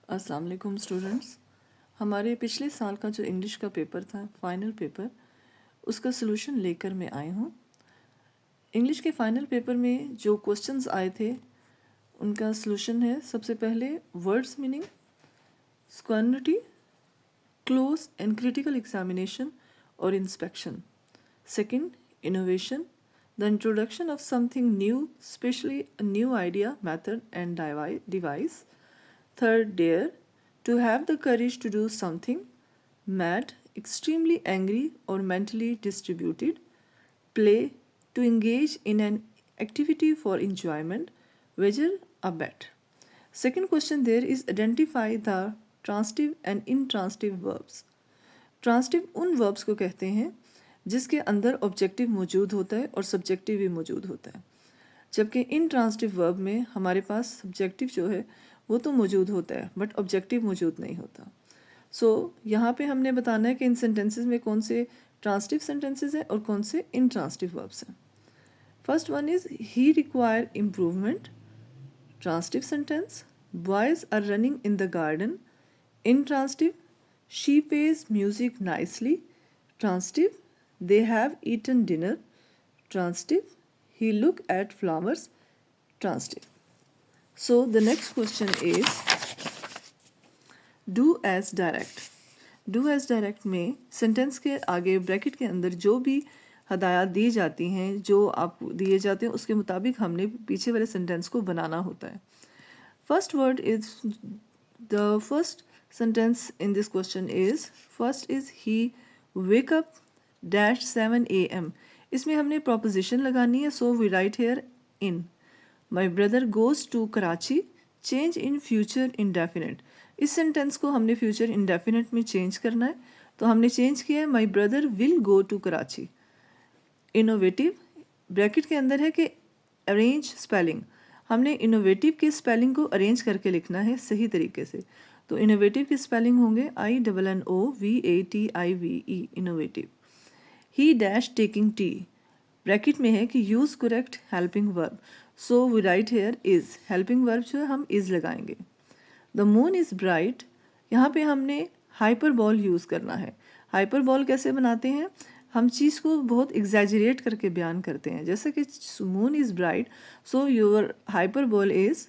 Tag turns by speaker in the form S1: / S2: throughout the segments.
S1: अस्सलाम वालेकुम स्टूडेंट्स। हमारे पिछले साल का जो इंग्लिश का पेपर था फाइनल पेपर, उसका सलूशन लेकर मैं आई हूँ। इंग्लिश के फाइनल पेपर में जो क्वेश्चंस आए थे उनका सलूशन है। सबसे पहले words meaning, scrutiny, close and critical examination और inspection. Second, innovation, the introduction of something new, specially a new idea, method and device. Third, dare, to have the courage to do something, mad, extremely angry or mentally distributed. Play, to engage in an activity for enjoyment, wager a bet. Second question there is identify the transitive and intransitive verbs. Transitive उन verbs को कहते हैं जिसके अंदर objective मौजूद होता है और सब्जेक्टिव भी मौजूद होता है, जबकि इंट्रांसिटिव वर्ब में हमारे पास सब्जेक्टिव जो है वो तो मौजूद होता है बट ऑब्जेक्टिव मौजूद नहीं होता। सो यहाँ पे हमने बताना है कि इन सेंटेंसेस में कौन से ट्रांसिटिव सेंटेंसेस हैं और कौन से इंट्रांसिटिव वर्ब्स हैं। First one is he require improvement, transitive sentence. Boys are running in the garden, intransitive. She plays music nicely, transitive. They have eaten dinner, transitive. He look at flowers, transitive. So the next question is do as direct. Do as direct में sentence के आगे bracket के अंदर जो भी हदायत दी जाती हैं, जो आपको दिए जाते हैं, उसके मुताबिक हमने पीछे वाले सेंटेंस को बनाना होता है। First word is the first sentence in this question is first is he wake up -7 AM। इसमें हमने प्रोपोजिशन लगानी है, so we write here in. My brother goes to Karachi, change in future indefinite. इस sentence को हमने future indefinite में change करना है, तो हमने चेंज किया है my brother will go to Karachi. Innovative bracket के अंदर है कि अरेंज स्पेलिंग, हमने इनोवेटिव की स्पेलिंग को अरेंज करके लिखना है सही तरीके से। तो इनोवेटिव की स्पेलिंग होंगे INNOVATIVE, innovative. He dash taking T, bracket में है कि use correct helping verb, so we write here is. Helping verb जो है हम इज लगाएंगे। द मून इज ब्राइट, यहाँ पे हमने हाइपरबॉल यूज करना है। हाइपरबॉल कैसे बनाते हैं, हम चीज़ को बहुत एग्जैजरेट करके बयान करते हैं, जैसे कि moon is bright, so your hyperbole is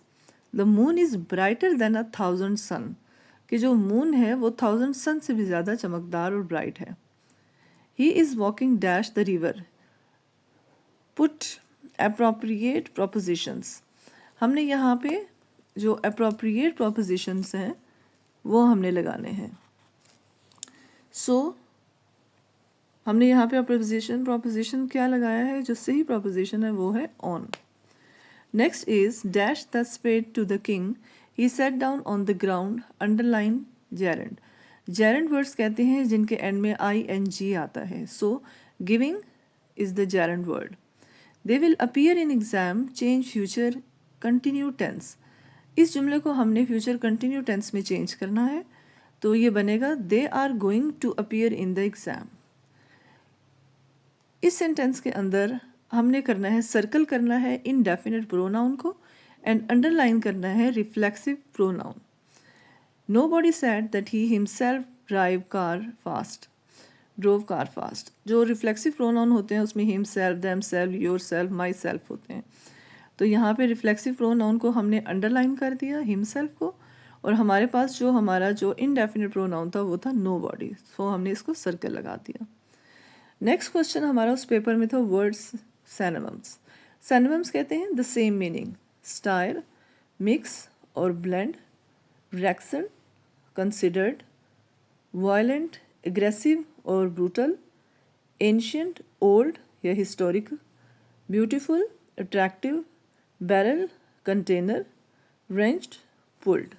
S1: the moon is brighter than 1000 sun, कि जो मून है वो 1000 सन से भी ज़्यादा चमकदार और ब्राइट है। He is walking dash the river. Put appropriate propositions. हमने यहाँ पे जो appropriate propositions हैं वो हमने लगाने हैं। So हमने यहाँ पे proposition क्या लगाया है, जो सही proposition है वो है on. Next is dash the spade to the king. He sat down on the ground, underline gerund. Gerund words कहते हैं जिनके एंड में ING आता है, so giving is the gerund word. They will appear in exam, change future continue tense. इस जुमले को हमने फ्यूचर कंटिन्यू टेंस में चेंज करना है, तो ये बनेगा they are going to appear in the exam. इस सेंटेंस के अंदर हमने करना है, सर्कल करना है इनडेफिनिट प्रोनाउन को एंड अंडरलाइन करना है reflexive pronoun. Nobody said that he himself drove car fast। जो रिफ्लेक्सिव प्रोनाउन होते हैं उसमें himself, themself, yourself, myself होते हैं, तो यहाँ पे रिफ्लेक्सिव प्रोनाउन को हमने अंडरलाइन कर दिया himself को, और हमारे पास जो हमारा जो इनडेफिनिट प्रोनाउन था वो था nobody, सो हमने इसको सर्कल लगा दिया। नेक्स्ट क्वेश्चन हमारा उस पेपर में था वर्ड्स सैनोनिम्स। सैनोनिम्स कहते हैं the same meaning, style, mix और ब्लेंड, रेक्सन, considered, violent, aggressive और brutal, ancient, old या historical, beautiful, attractive, barrel, container, wrenched, pulled.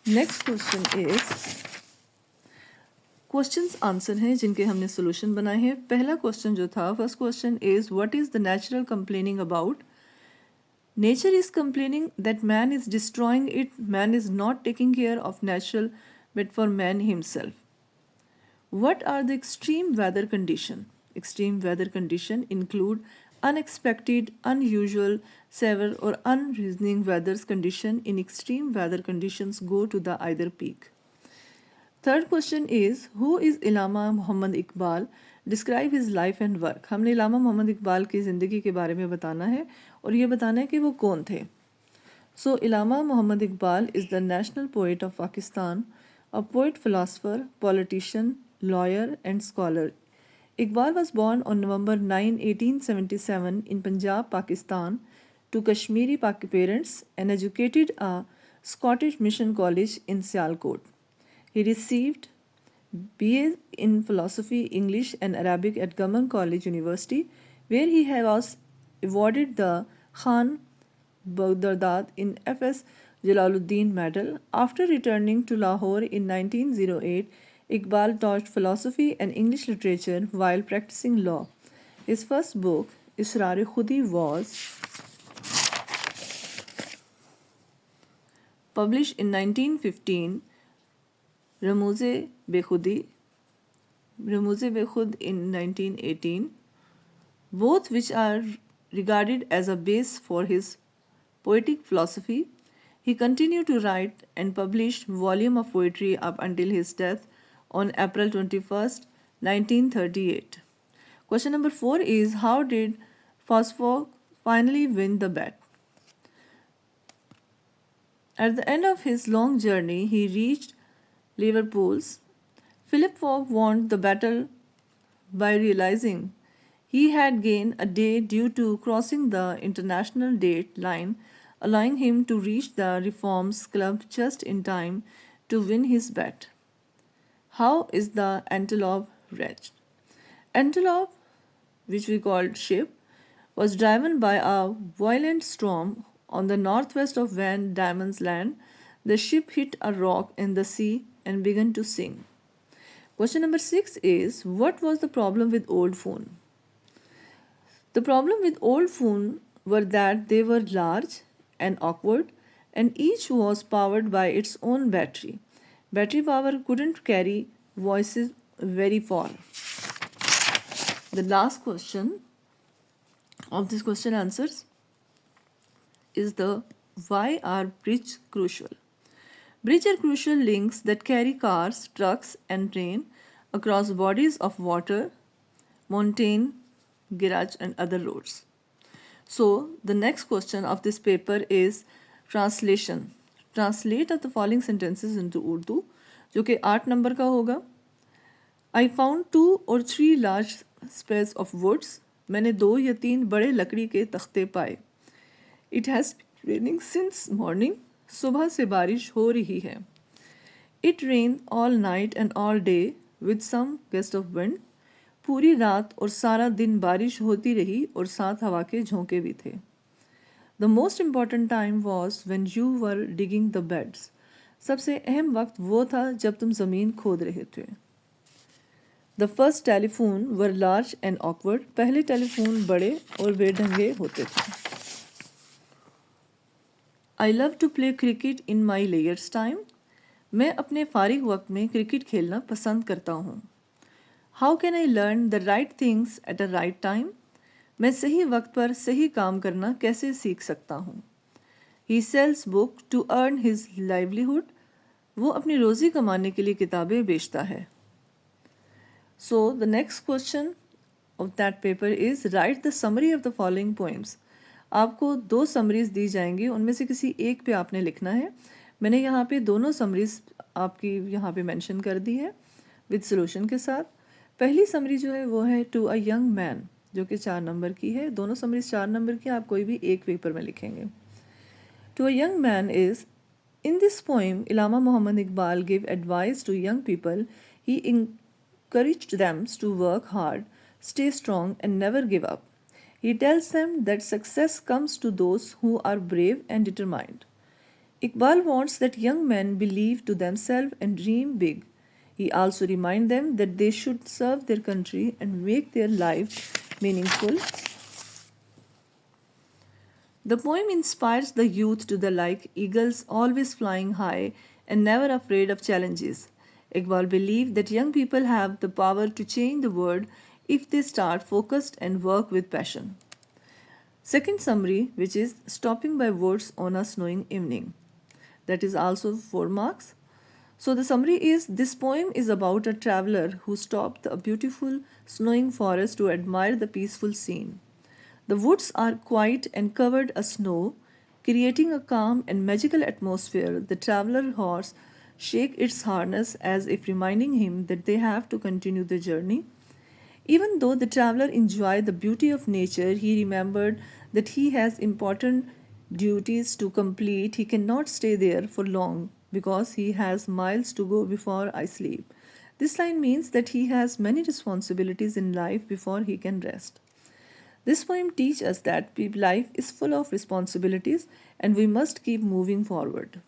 S1: Next question is questions answer हैं जिनके हमने सोल्यूशन बनाए हैं। पहला क्वेश्चन जो था, first question is what is the natural complaining about. Nature is complaining that man is destroying it, man is not taking care of natural but for man himself. What are the extreme weather condition? Extreme weather condition include unexpected, unusual, severe, or unreasoning weather condition in extreme weather conditions go to the either peak. Third question is, who is Allama Muhammad Iqbal? Describe his life and work. हमने इलामा मोहम्मद इकबाल की ज़िंदगी के बारे में बताना है और ये बताना है कि वो कौन थे. So, Ilama Muhammad Iqbal is the national poet of Pakistan, a poet, philosopher, politician, lawyer, and scholar. Iqbal was born on November 9, 1877 in Punjab, Pakistan, to Kashmiri parents and educated at Scottish Mission College in Sialkot. He received BA in Philosophy, English, and Arabic at Government College University, where he was awarded the Khan Baghdad in F.S. Jalaluddin Medal. After returning to Lahore in 1908, Iqbal taught philosophy and English literature while practicing law. His first book, Israr-e-Khudi, was published in 1915, Ramooz-e-Bekhudi in 1918, both which are regarded as a base for his poetic philosophy. He continued to write and published volume of poetry up until his death on April 21st, 1938. Question number 4 is, how did Philip finally win the bet? At the end of his long journey, he reached Liverpool's. Philip Fogg won the battle by realizing he had gained a day due to crossing the international date line, allowing him to reach the Reforms Club just in time to win his bet. How is the Antelope reached? Antelope, which we called ship, was driven by a violent storm on the northwest of Van Diemen's Land. The ship hit a rock in the sea and began to sink. Question number 6 is, what was the problem with old phone? The problem with old phone were that they were large and awkward, and each was powered by its own battery. Battery power couldn't carry voices very far. The last question of this question answers is the why are bridges crucial? Bridges are crucial links that carry cars, trucks, and train across bodies of water, mountain, garage, and other roads. So, the next question of this paper is translation. Translate of the following sentences into Urdu, जो कि 8 number का होगा. I found 2 or 3 large spares of woods. मैंने 2 या 3 बड़े लकड़ी के तख्ते पाए. It has been raining since morning. सुबह से बारिश हो रही है. It rained all night and all day with some gust of wind. पूरी रात और सारा दिन बारिश होती रही और साथ हवा के झोंके भी थे. The most important time was when you were digging the beds. सबसे अहम वक्त वो था जब तुम ज़मीन खोद रहे थे. The first telephone were large and awkward. पहले टेलीफोन बड़े और बेढंगे होते थे. I love to play cricket in my leisure time. मैं अपने फारिग वक्त में क्रिकेट खेलना पसंद करता हूँ. How can I learn the right things at a right time? मैं सही वक्त पर सही काम करना कैसे सीख सकता हूँ. He sells book to earn his livelihood. वो अपनी रोज़ी कमाने के लिए किताबें बेचता है. So the next question of that paper is, write the summary of the following poems. आपको 2 समरीज दी जाएंगी, उनमें से किसी एक पे आपने लिखना है. मैंने यहाँ पे दोनों समरीज आपकी यहाँ पे मेंशन कर दी है विद सॉल्यूशन के साथ. पहली समरी जो है वो है टू अ यंग मैन, जो कि 4 नंबर की है. दोनों समरीज 4 नंबर की, आप कोई भी एक पेपर में लिखेंगे. To a young man is, in this poem, Ilama Muhammad Iqbal gave advice to young people. He encouraged them to work hard, stay strong, and never give up. He tells them that success comes to those who are brave and determined. Iqbal wants that young men believe to themselves and dream big. He also reminds them that they should serve their country and make their life meaningful. The poem inspires the youth to the like eagles always flying high and never afraid of challenges. Iqbal believed that young people have the power to change the world if they start focused and work with passion. Second summary, which is stopping by woods on a snowing evening. That is also 4 marks. So the summary is this poem is about a traveler who stopped a beautiful snowing forest to admire the peaceful scene. The woods are quiet and covered in snow, creating a calm and magical atmosphere. The traveler horse shakes its harness as if reminding him that they have to continue the journey. Even though the traveler enjoyed the beauty of nature, he remembered that he has important duties to complete. He cannot stay there for long because he has miles to go before I sleep. This line means that he has many responsibilities in life before he can rest. This poem teaches us that life is full of responsibilities and we must keep moving forward.